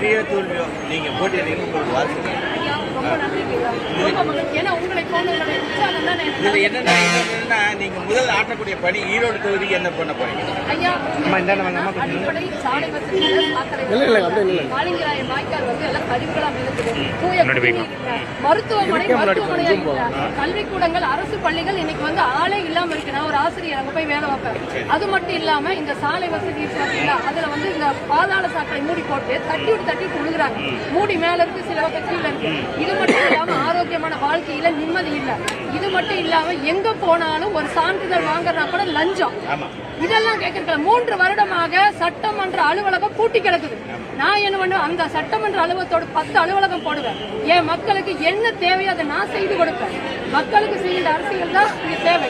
வெற்றியோ தோல்வியோ நீங்க போட்டியிடுறீங்க, உங்களுக்கு வாழ்த்துக்கள். இதுல என்னன்னா நீங்க முதல் ஆட்டக்கூடிய பணி ஈரோடு தொகுதிக்கு என்ன பண்ண போறீங்க? கல்விக்கூடங்கள், அரசு பள்ளிகள் இன்னைக்கு வந்து ஆளே இல்லாம இருக்கு. நான் ஒரு ஆசிரியர் அங்க போய் வேலை வைப்பேன். அது மட்டும் இல்லாம இந்த சாலை வசதி அதுல வந்து இந்த பாதாள சாக்கடை மூடி போட்டு தட்டி விட்டு விழுகுறாங்க. மூடி மேல இருக்கு, சில கீழ இருக்கு. இது மட்டும் இல்லாம ஆரோக்கியமான வாழ்க்கையில நிம்மதி இல்ல. இது மட்டும் இல்லாம எங்க போனாலும் ஒரு சான்றிதழ் வாங்குறா கூட லஞ்சம். இதெல்லாம் கேட்கறதுல 3 வருடமாக சட்டமன்ற அலுவலகம் பூட்டி கிடக்குது. நான் என்ன பண்ணுவேன், அந்த சட்டமன்ற அலுவலகத்தோட 10 அலுவலகம் போடுவேன். என் மக்களுக்கு என்ன தேவையோ அதை நான் செய்து கொடுப்பேன். மக்களுக்கு செய்கிற அரசியல் தான் இங்க தேவை.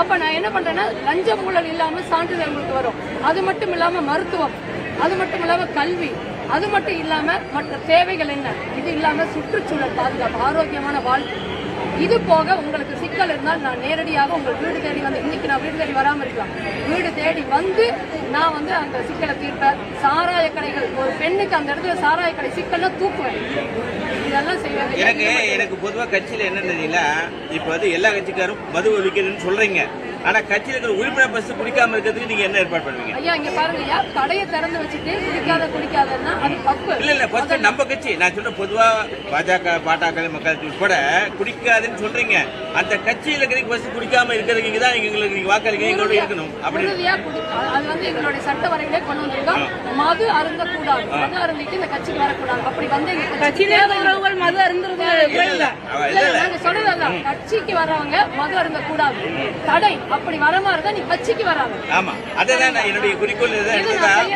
அப்ப நான் என்ன பண்றேன்னா, லஞ்ச ஊழல் இல்லாம சான்றிதழ் உங்களுக்கு வரும். அது மட்டும் இல்லாம மருத்துவம், அது மட்டும் இல்லாம கல்வி, அது மட்டும் இல்லாம மற்ற தேவைகள் என்ன, இது இல்லாம சுற்றுச்சூழல் பாதுகாப்பு, ஆரோக்கியமான வாழ்க்கை. இது போக உங்களுக்கு சிக்கல் இருந்தால் நான் நேரடியாக உங்கள் வீடு தேடி வந்து, இன்னைக்கு நான் வீடு தேடி வராம இருக்கலாம், வீடு தேடி வந்து நான் வந்து அந்த சிக்கலை தீர்ப்பேன். சாராய கடைகள், ஒரு பெண்ணுக்கு அந்த இடத்துல சாராய கடை சிக்கல்னா தூக்குவேன். இதெல்லாம் செய்வேன். எனக்கு பொதுவா கட்சியில என்ன தெரியல, இப்ப வந்து எல்லா கட்சிக்காரும் மது ஒழிக்கிறதுன்னு சொல்றீங்க. ஆனா கட்சியில இருக்கிற உறுப்பினர் பஸ் குடிக்காம இருக்கிறதுக்கு நீங்க என்ன ஏற்பாடு பண்ணுவீங்க? ஐயா இங்க பாருங்க, கடையை திறந்து வச்சுட்டு குடிக்காதன்னா அது தப்பு. இல்ல ஃபர்ஸ்ட் நம்ம கட்சி, நான் சொல்ற பொதுவா பாஜக, பாட்டாக்கள், மக்கள் உட்பட குடிக்காதுன்னு சொல்றீங்க. அந்த கட்சியில இருக்கிற பஸ் குடிக்காம இருக்கிறதுக்கு தான் எங்களுக்கு நீங்க வாக்களிக்க எங்களோட இருக்கணும். அப்படி அது வந்து எங்களுடைய சட்ட வரையிலே கொண்டு வந்திருக்கோம். மது அருந்தக்கூடாது, மது அருந்திட்டு இந்த கட்சிக்கு வரக்கூடாது. அப்படி வந்து மது அருந்துறது சொல்றதா, கட்சிக்கு வர்றவங்க மது அருந்தக்கூடாது, தடை. அப்படி வர மாதிரி தான் நீ கட்சிக்கு வராங்க. ஆமா, அதான் என்னுடைய குறிக்கோள்.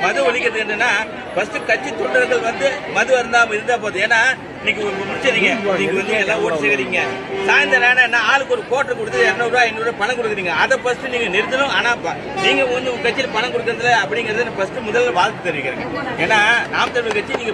மது ஒழிக்கிறது என்னன்னா, ஃபர்ஸ்ட் கட்சி தொண்டர்கள் வந்து மது அருந்தாம இருந்தா போதும். ஏன்னா இன்னைக்கு முடிச்சிருக்கீங்க, நீங்க வந்து எல்லாம் ஓட்டு சேருறீங்க. சாயந்தரம் என்ன ஆளுக்கு ஒரு கோட்டை கொடுத்து 200 ரூபாய் 500 ரூபாய் பணம் கொடுக்குறீங்க. அதை ஃபர்ஸ்ட் நீங்க நிறுத்தணும். ஆனா நீங்க வந்து கட்சியில் பணம் கொடுக்கறதுல அப்படிங்கறது ஃபர்ஸ்ட் முதல்ல வாழ்த்து தெரிவிக்கிறீங்க. ஏன்னா நாம் தமிழர் கட்சி நீங்க